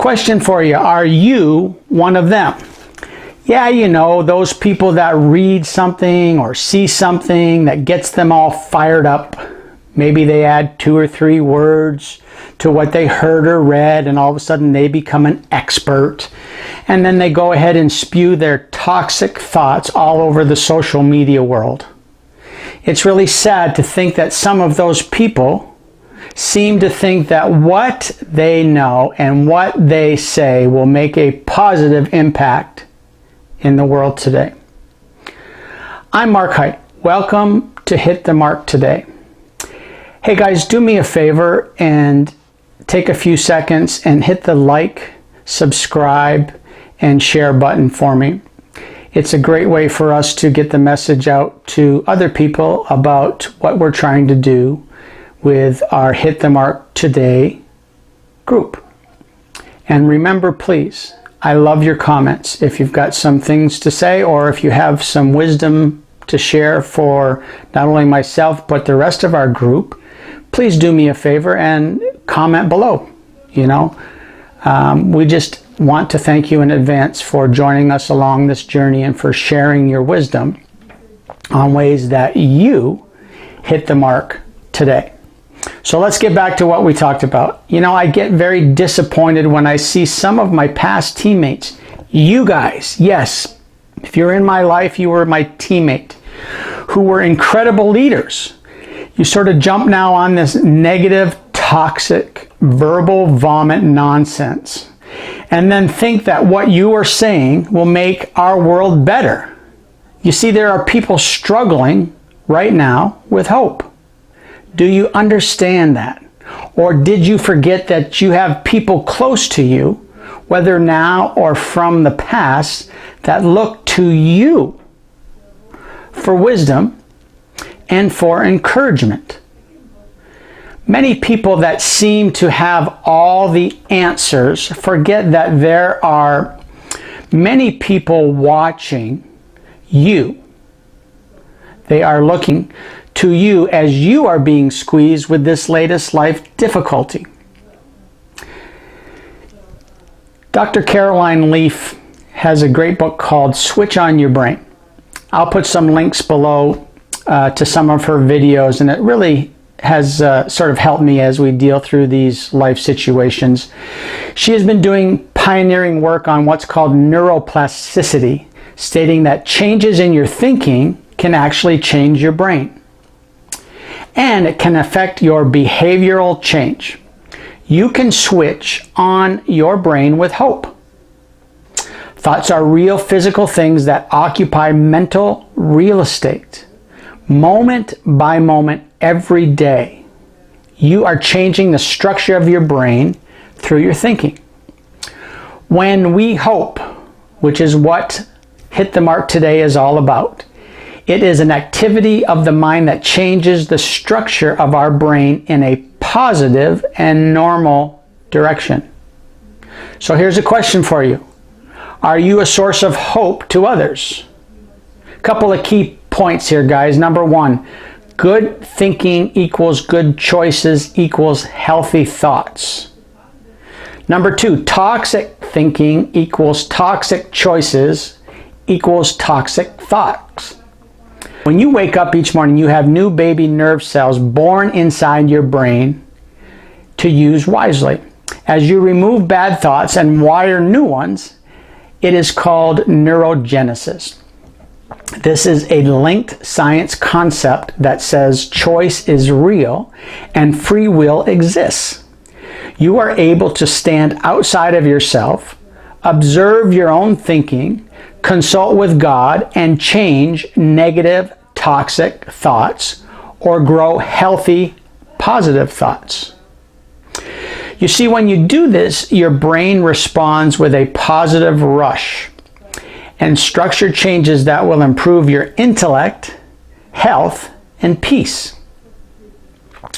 Question for you, are you one of them? Yeah, you know, those people that read something or see something that gets them all fired up. Maybe they add 2 or 3 words to what they heard or read, and all of a sudden they become an expert. And then they go ahead and spew their toxic thoughts all over the social media world. It's really sad to think that some of those people seem to think that what they know and what they say will make a positive impact in the world today. I'm Mark Height. Welcome to Hit the Mark Today. Hey guys, do me a favor and take a few seconds and hit the like, subscribe, and share button for me. It's a great way for us to get the message out to other people about what we're trying to do with our Hit the Mark Today group. And remember, please, I love your comments. If you've got some things to say, or if you have some wisdom to share for not only myself but the rest of our group, please do me a favor and comment below. You know, we just want to thank you in advance for joining us along this journey and for sharing your wisdom on ways that you hit the mark today. So let's get back to what we talked about. You know, I get very disappointed when I see some of my past teammates, you guys, yes, if you're in my life, you were my teammate, who were incredible leaders. You sort of jump now on this negative, toxic, verbal vomit nonsense, and then think that what you are saying will make our world better. You see, there are people struggling right now with hope. Do you understand that? Or did you forget that you have people close to you, whether now or from the past, that look to you for wisdom and for encouragement? Many people that seem to have all the answers forget that there are many people watching you. They are looking to you as you are being squeezed with this latest life difficulty. Dr. Caroline Leaf has a great book called Switch on Your Brain. I'll put some links below to some of her videos, and it really has sort of helped me as we deal through these life situations. She has been doing pioneering work on what's called neuroplasticity, stating that changes in your thinking can actually change your brain. And it can affect your behavioral change. You can switch on your brain with hope. Thoughts are real physical things that occupy mental real estate. Moment by moment, every day, you are changing the structure of your brain through your thinking. When we hope, which is what Hit the Mark Today is all about, it is an activity of the mind that changes the structure of our brain in a positive and normal direction. So here's a question for you. Are you a source of hope to others? A couple of key points here, guys. Number 1, good thinking equals good choices equals healthy thoughts. Number 2, toxic thinking equals toxic choices equals toxic thoughts. When you wake up each morning, you have new baby nerve cells born inside your brain to use wisely. As you remove bad thoughts and wire new ones, it is called neurogenesis. This is a linked science concept that says choice is real and free will exists. You are able to stand outside of yourself, observe your own thinking, consult with God, and change negative, toxic thoughts or grow healthy, positive thoughts. You see, when you do this, your brain responds with a positive rush and structure changes that will improve your intellect, health, and peace.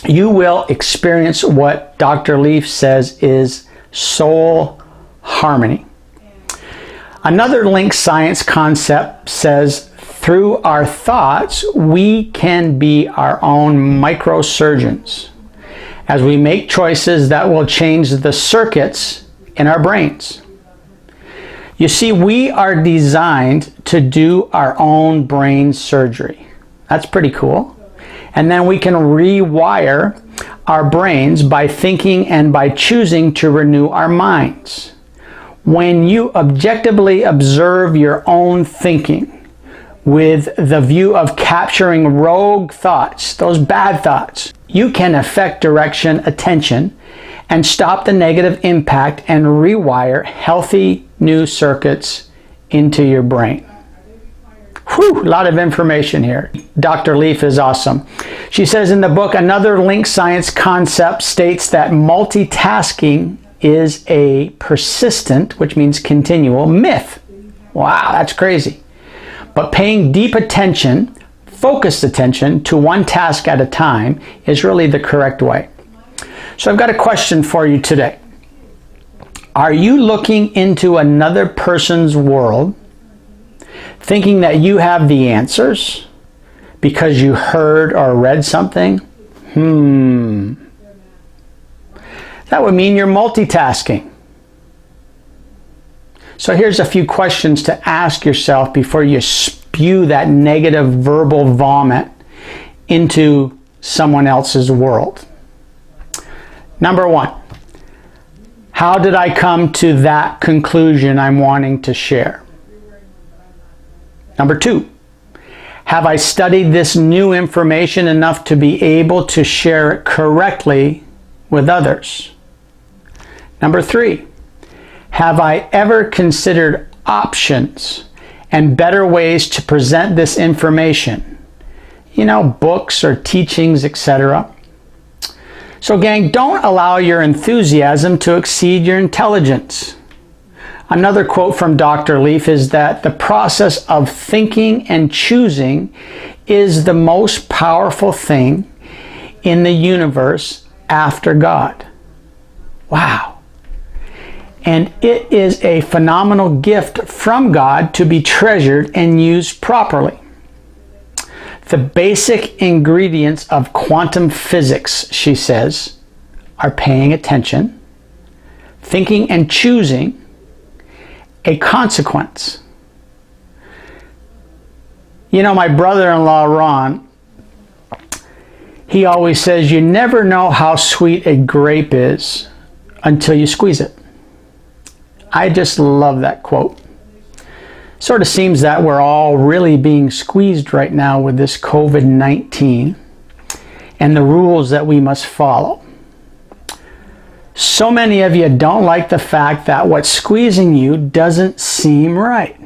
You will experience what Dr. Leaf says is soul harmony. Another linked science concept says through our thoughts, we can be our own microsurgeons as we make choices that will change the circuits in our brains. You see, we are designed to do our own brain surgery. That's pretty cool. And then we can rewire our brains by thinking and by choosing to renew our minds. When you objectively observe your own thinking with the view of capturing rogue thoughts, those bad thoughts, you can affect direction, attention, and stop the negative impact and rewire healthy new circuits into your brain. Whew, a lot of information here. Dr. Leaf is awesome. She says in the book, another linked science concept states that multitasking is a persistent, which means continual, myth. Wow, that's crazy. But paying deep attention, focused attention to one task at a time is really the correct way. So I've got a question for you today. Are you looking into another person's world, thinking that you have the answers because you heard or read something? That would mean you're multitasking. So here's a few questions to ask yourself before you spew that negative verbal vomit into someone else's world. Number one, how did I come to that conclusion I'm wanting to share? Number two, have I studied this new information enough to be able to share it correctly with others? Number three, have I ever considered options and better ways to present this information? You know, books or teachings, etc. So gang, don't allow your enthusiasm to exceed your intelligence. Another quote from Dr. Leaf is that the process of thinking and choosing is the most powerful thing in the universe after God. Wow. And it is a phenomenal gift from God to be treasured and used properly. The basic ingredients of quantum physics, she says, are paying attention, thinking and choosing, a consequence. You know, my brother-in-law, Ron, he always says, you never know how sweet a grape is until you squeeze it. I just love that quote. Sort of seems that we're all really being squeezed right now with this COVID-19 and the rules that we must follow. So many of you don't like the fact that what's squeezing you doesn't seem right.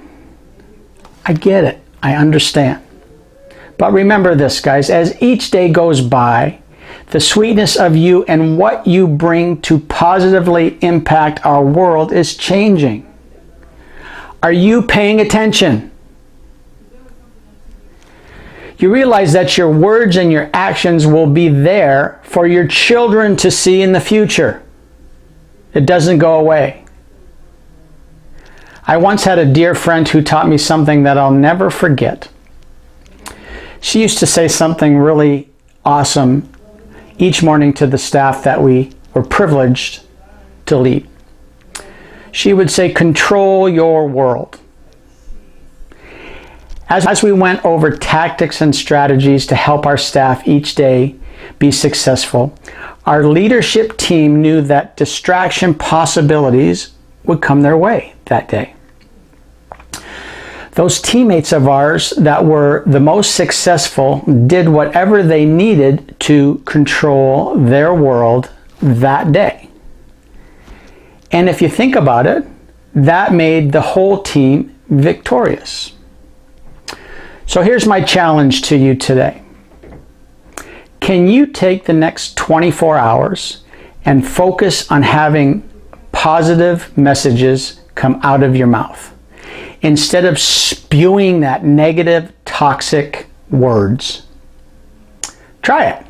I get it. I understand. But remember this, guys, as each day goes by, the sweetness of you and what you bring to positively impact our world is changing. Are you paying attention? You realize that your words and your actions will be there for your children to see in the future. It doesn't go away. I once had a dear friend who taught me something that I'll never forget. She used to say something really awesome each morning to the staff that we were privileged to lead. She would say, control your world. As we went over tactics and strategies to help our staff each day be successful, our leadership team knew that distraction possibilities would come their way that day. Those teammates of ours that were the most successful did whatever they needed to control their world that day. And if you think about it, that made the whole team victorious. So here's my challenge to you today. Can you take the next 24 hours and focus on having positive messages come out of your mouth instead of spewing that negative, toxic words? Try it.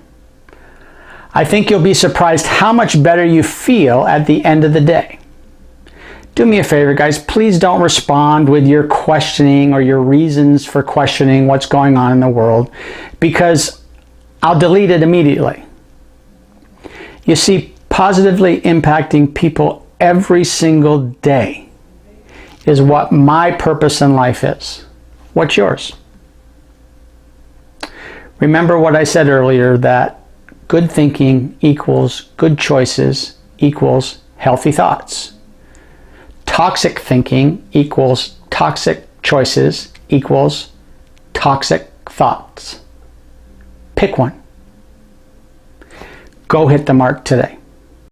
I think you'll be surprised how much better you feel at the end of the day. Do me a favor, guys. Please don't respond with your questioning or your reasons for questioning what's going on in the world, because I'll delete it immediately. You see, positively impacting people every single day is what my purpose in life is. What's yours? Remember what I said earlier, that good thinking equals good choices equals healthy thoughts. Toxic thinking equals toxic choices equals toxic thoughts. Pick one. Go hit the mark today.